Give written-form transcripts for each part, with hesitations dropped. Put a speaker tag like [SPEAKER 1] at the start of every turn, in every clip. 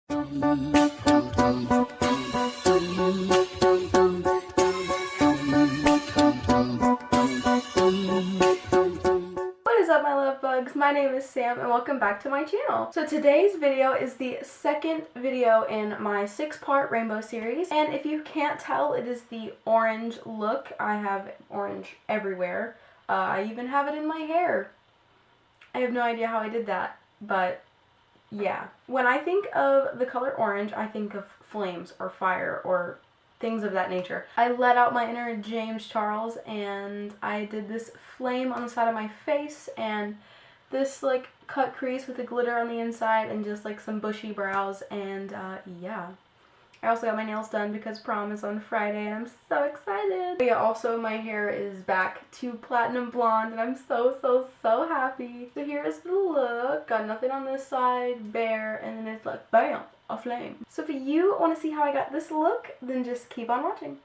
[SPEAKER 1] My name is Sam and welcome back to my channel. So today's video is the second video in my 6-part rainbow series, and if you can't tell, it is the orange look. I have orange everywhere. I even have it in my hair. I have no idea how I did that, but yeah. When I think of the color orange, I think of flames or fire or things of that nature. I let out my inner James Charles and I did this flame on the side of my face and this like cut crease with the glitter on the inside and just like some bushy brows, and yeah. I also got my nails done because prom is on Friday and I'm so excited. But yeah, also my hair is back to platinum blonde and I'm so happy. So here is the look. Got nothing on this side, bare, and then it's like bam, a flame. So if you want to see how I got this look, then just keep on watching.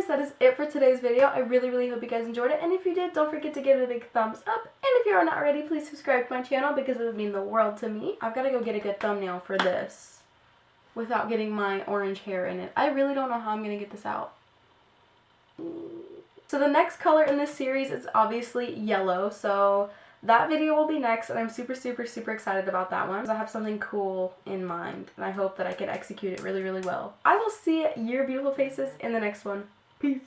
[SPEAKER 1] That is it for today's video. I really hope you guys enjoyed it, and if you did, don't forget to give it a big thumbs up, and if you are not already, please subscribe to my channel because it would mean the world to me. I've got to go get a good thumbnail for this without getting my orange hair in it. I really don't know how I'm going to get this out. So the next color in this series is obviously yellow, so that video will be next, and I'm super excited about that one. I have something cool in mind, and I hope that I can execute it really well. I will see your beautiful faces in the next one. Peace.